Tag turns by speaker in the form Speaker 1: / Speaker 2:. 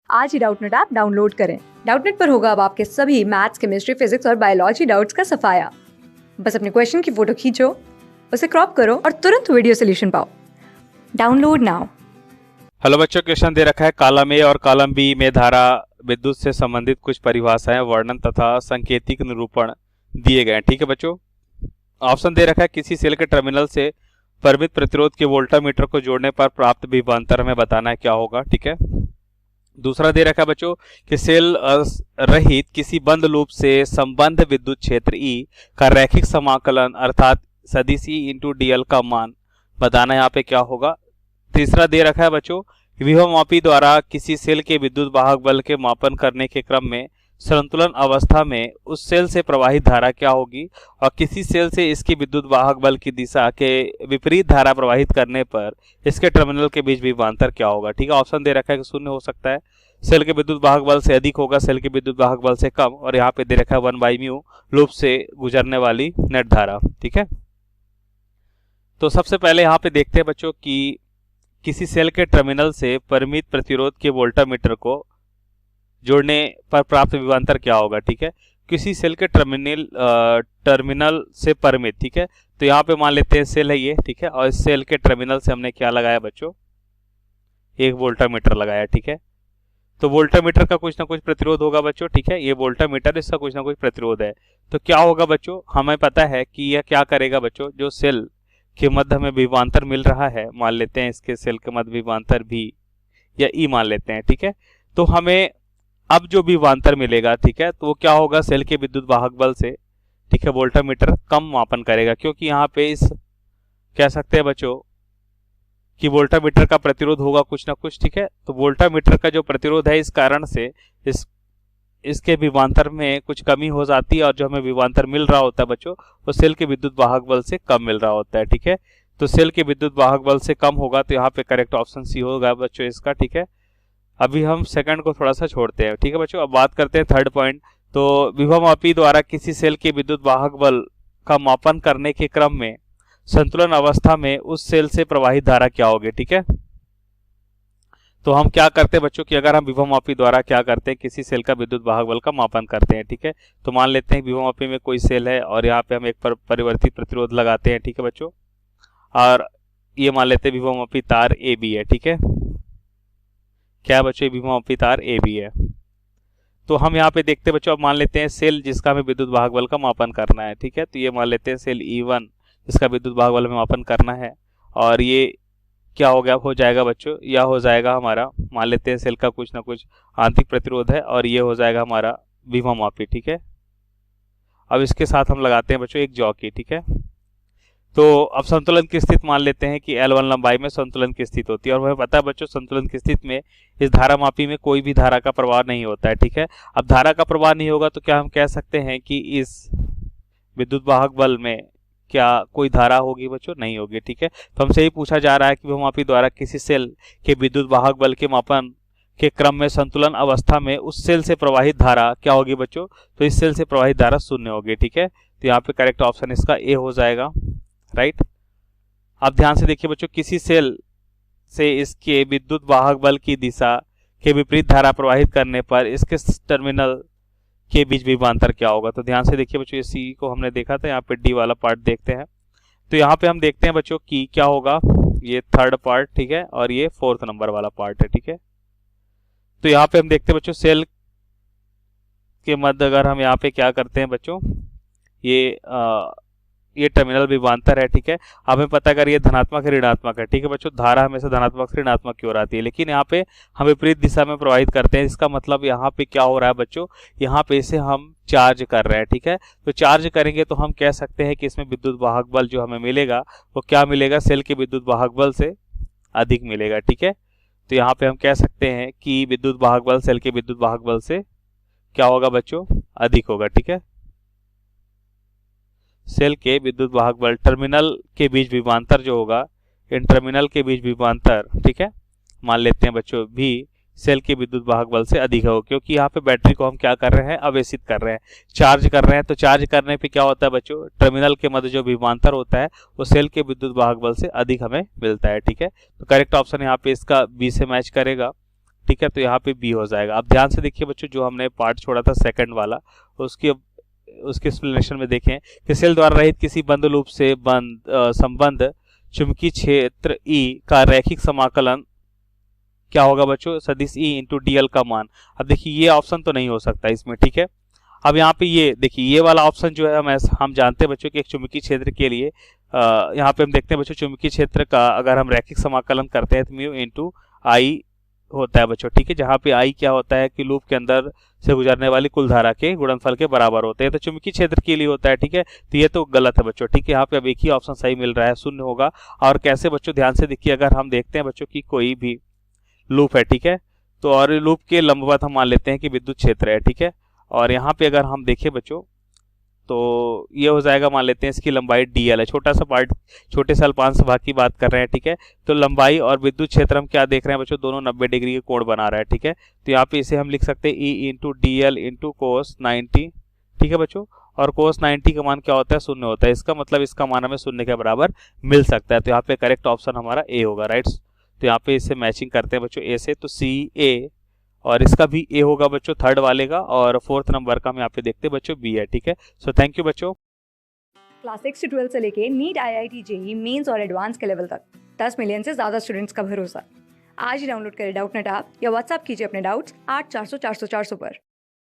Speaker 1: आज ही Doubtnut app download करें। Doubtnut पर होगा अब आपके सभी मैथ्स, केमिस्ट्री, फिजिक्स और बायोलॉजी डाउट्स का सफाया। बस अपने क्वेश्चन की फोटो खींचो, उसे क्रॉप करो और तुरंत वीडियो सोल्यूशन पाओ। Download now.
Speaker 2: हेलो बच्चों, क्वेश्चन दे रखा है कॉलम ए और कॉलम बी में धारा विद्युत से संबंधित कुछ परिभाषाएं, वर्णन तथा सांकेतिक निरूपण दिए गए हैं। ठीक है बच्चों, ऑप्शन दे रखा है किसी सेल के टर्मिनल से परिमित प्रतिरोध के वोल्टामीटर को जोड़ने पर प्राप्त विभवांतर हमें बताना है क्या होगा। ठीक है, दूसरा दे रखा है बच्चों कि सेल रहित किसी बंद लूप से संबंध विद्युत क्षेत्र ई का रैखिक समाकलन अर्थात सदिश ई इंटू डीएल का मान बताना यहाँ पे क्या होगा। तीसरा दे रखा है बच्चों विभवमापी द्वारा किसी सेल के विद्युत वाहक बल के मापन करने के क्रम में संतुलन अवस्था में उस सेल से प्रवाहित धारा क्या होगी और किसी सेल से इसकी विद्युत वाहक बल की दिशा के विपरीत धारा प्रवाहित करने पर इसके टर्मिनल के बीच विभवांतर क्या होगा। ठीक है, ऑप्शन दे रखा है कि शून्य हो सकता है, सेल के विद्युत वाहक बल से अधिक होगा, सेल के विद्युत वाहक बल से कम, और यहाँ पे दे रखा है 1/μ लूप से गुजरने वाली नेट धारा। ठीक है, तो सबसे पहले यहाँ पे देखते हैं बच्चों कि किसी सेल के टर्मिनल से परिमित प्रतिरोध के वोल्टामीटर को जोड़ने पर प्राप्त विभवांतर क्या होगा। ठीक है, किसी सेल के टर्मिनल से परिमित, ठीक है, तो यहाँ पे मान लेते हैं सेल है ये, ठीक है, और इस सेल के टर्मिनल से हमने क्या लगाया बच्चों, एक वोल्टामीटर लगाया। ठीक है, तो वोल्टामीटर का कुछ ना कुछ प्रतिरोध होगा बच्चों। ठीक है, ये वोल्टामीटर, इसका कुछ ना कुछ प्रतिरोध है, तो क्या होगा बच्चों, हमें पता है कि यह क्या करेगा बच्चों, जो सेल के मध्य हमें विभवांतर मिल रहा है, मान लेते हैं इसके सेल के मध्य विभवांतर भी या ई मान लेते हैं। ठीक है, तो हमें अब जो विभवांतर मिलेगा, ठीक है, तो वो क्या होगा, सेल के विद्युत वाहक बल से, ठीक है, वोल्टामीटर कम मापन करेगा, क्योंकि यहाँ पे इस कह सकते हैं बच्चों कि वोल्टामीटर का प्रतिरोध होगा कुछ ना कुछ। ठीक है, तो वोल्टामीटर का जो प्रतिरोध है इस कारण से इसके विभवांतर में कुछ कमी हो जाती है और जो हमें विभवांतर मिल रहा होता है बच्चों वो सेल के विद्युत वाहक बल से कम मिल रहा होता है। ठीक है, तो सेल के विद्युत वाहक बल से कम होगा, तो यहाँ पे करेक्ट ऑप्शन सी होगा बच्चों इसका। ठीक है, अभी हम सेकंड को थोड़ा सा छोड़ते हैं। ठीक है बच्चों, अब बात करते हैं थर्ड पॉइंट। तो विभवमापी द्वारा किसी सेल के विद्युत वाहक बल का मापन करने के क्रम में संतुलन अवस्था में उस सेल से प्रवाहित धारा क्या होगी। ठीक है, तो हम क्या करते हैं बच्चों कि अगर हम विभवमापी द्वारा क्या करते हैं, किसी सेल का विद्युत वाहक बल का मापन करते हैं। ठीक है, तो मान लेते हैं विभवमापी में कोई सेल है और यहाँ पे हम एक परिवर्तित प्रतिरोध लगाते हैं। ठीक है बच्चों, और ये मान लेते हैं विभवमापी तार ए बी है। ठीक है, क्या बच्चों, विभवमापी तार ए बी है, तो हम यहाँ पे देखते हैं बच्चों, अब मान लेते हैं सेल जिसका हमें विद्युत वाहक बल का मापन करना है। ठीक है, तो ये मान लेते हैं सेल E1 जिसका विद्युत वाहक बल में मापन करना है, और ये क्या हो गया, हो जाएगा बच्चों, या हो जाएगा हमारा, मान लेते हैं सेल का कुछ ना कुछ आंतरिक प्रतिरोध है और ये हो जाएगा हमारा विभवमापी। ठीक है, अब इसके साथ हम लगाते हैं बच्चों एक जॉकी। ठीक है, तो अब संतुलन की स्थिति मान लेते हैं कि L1 लंबाई में संतुलन की स्थिति होती है, और हमें पता है बच्चों संतुलन की स्थिति में इस धारा मापी में कोई भी धारा का प्रवाह नहीं होता है। ठीक है, अब धारा का प्रवाह नहीं होगा तो क्या हम कह सकते हैं कि इस विद्युत वाहक बल में क्या कोई धारा होगी बच्चों, नहीं होगी। ठीक है, तो हमसे ही पूछा जा रहा है कि विभवमापी द्वारा किसी सेल के विद्युत वाहक बल के मापन के क्रम में संतुलन अवस्था में उस सेल से प्रवाहित धारा क्या होगी बच्चों, तो इस सेल से प्रवाहित धारा शून्य होगी। ठीक है, तो यहाँ पे करेक्ट ऑप्शन इसका ए हो जाएगा, राइट। अब ध्यान से देखिए बच्चों, किसी सेल से इसके विद्युत वाहक बल की दिशा के विपरीत धारा प्रवाहित करने पर इसके टर्मिनल के बीच विभवांतर क्या होगा। तो ध्यान से देखिए बच्चों, सी को हमने देखा था, यहाँ पे डी वाला पार्ट देखते हैं, तो यहाँ पे हम देखते हैं बच्चों कि क्या होगा, ये थर्ड पार्ट, ठीक है, और ये फोर्थ नंबर वाला पार्ट है। ठीक है, तो यहाँ पे हम देखते हैं बच्चों सेल के मध्य अगर हम यहाँ पे क्या करते हैं बच्चों, ये टर्मिनल विभवांतर है। ठीक है, हमें पता अगर ये धनात्मक है ऋणात्मक है, ठीक है बच्चों, धारा हमेशा धनात्मक से ऋणात्मक की ओर आती है, लेकिन यहाँ पे हम विपरीत दिशा में प्रवाहित करते हैं। इसका मतलब यहाँ पे क्या हो रहा है बच्चों, यहाँ पे इसे हम चार्ज कर रहे हैं। ठीक है, तो चार्ज करेंगे तो हम कह सकते हैं कि इसमें विद्युत वाहक बल जो हमें मिलेगा वो क्या मिलेगा, सेल के विद्युत वाहक बल से अधिक मिलेगा। ठीक है, तो यहाँ पे हम कह सकते हैं कि विद्युत वाहक बल सेल के विद्युत वाहक बल से क्या होगा बच्चों, अधिक होगा। ठीक है, सेल के विद्युत वाहक बल टर्मिनल के बीच विभवांतर जो होगा, इन टर्मिनल के बीच विभवांतर, ठीक है, मान लेते हैं बच्चों भी सेल के विद्युत वाहक बल से अधिक हो, क्योंकि यहाँ पे बैटरी को हम क्या कर रहे हैं, आवेशित कर रहे हैं, चार्ज कर रहे हैं। तो चार्ज करने पे क्या होता है बच्चों, टर्मिनल के मध्य जो विभवांतर होता है वो सेल के विद्युत वाहक बल से अधिक हमें मिलता है। ठीक है, तो करेक्ट ऑप्शन यहाँ पे इसका बी से मैच करेगा। ठीक है, तो यहाँ पे बी हो जाएगा। अब ध्यान से देखिए बच्चों, जो हमने पार्ट छोड़ा था सेकंड वाला, उसकी उसके एक्सप्लेनेशन में देखें कि सेल द्वारा रहित किसी बंद लूप से संबंध चुंबकीय क्षेत्र ई का रैखिक समाकलन क्या होगा बच्चों, सदिश ई इंटू डीएल का मान। अब देखिए ये ऑप्शन तो नहीं हो सकता इसमें, ठीक है। अब यहाँ पे ये देखिए, ये वाला ऑप्शन जो है हम जानते हैं बच्चों कि एक चुंबकीय क्षेत्र के लिए यहाँ पे हम देखते हैं बच्चों, चुंबकीय क्षेत्र का अगर हम रैखिक समाकलन करते हैं तो म्यू इंटू आई होता है बच्चों, ठीक है, जहाँ पे आई क्या होता है कि लूप के अंदर से गुजरने वाली कुल धारा के गुणनफल के बराबर होते हैं, तो चुंबकीय क्षेत्र के लिए होता है, ठीक है। तो ये तो गलत है बच्चों, ठीक है। यहाँ पे अब एक ही ऑप्शन सही मिल रहा है, शून्य होगा। और कैसे बच्चों, ध्यान से देखिए, अगर हम देखते हैं बच्चों की कोई भी लूप है, ठीक है, तो और लूप के लंबवत हम मान लेते हैं कि विद्युत क्षेत्र है, ठीक है। और यहाँ पे अगर हम देखें बच्चों, तो ये हो जाएगा, मान लेते हैं इसकी लंबाई dl है, छोटा सा पार्ट, छोटे से अल्पांश भाग की बात कर रहे हैं, ठीक है। तो लंबाई और विद्युत क्षेत्र हम क्या देख रहे हैं बच्चों, दोनों 90 डिग्री के कोण बना रहा है, ठीक है। तो यहाँ पे इसे हम लिख सकते हैं E into D L into cos 90, ठीक है बच्चों। और कोस 90 का मान क्या होता है, शून्य होता है, इसका मतलब इसका मान हमें शून्य के बराबर मिल सकता है। तो यहाँ पे करेक्ट ऑप्शन हमारा ए होगा, राइट। तो यहाँ पे इसे मैचिंग करते हैं बच्चों ए से, तो सी ए, और इसका भी ए होगा बच्चों थर्ड वाले का, और फोर्थ नंबर का हम यहाँ पे देखते हैं बच्चों बी है, ठीक है। सो थैंक यू बच्चों।
Speaker 1: क्लास 6 से 12 से लेके नीट, IIT, जेई मेंस और एडवांस के लेवल तक 10 मिलियन से ज़्यादा स्टूडेंट्स का भरोसा। आज ही डाउनलोड करें डाउटनेट ऐप या व्हाट्सएप कीजिए अपने डाउट्स 8400 400 400 पर।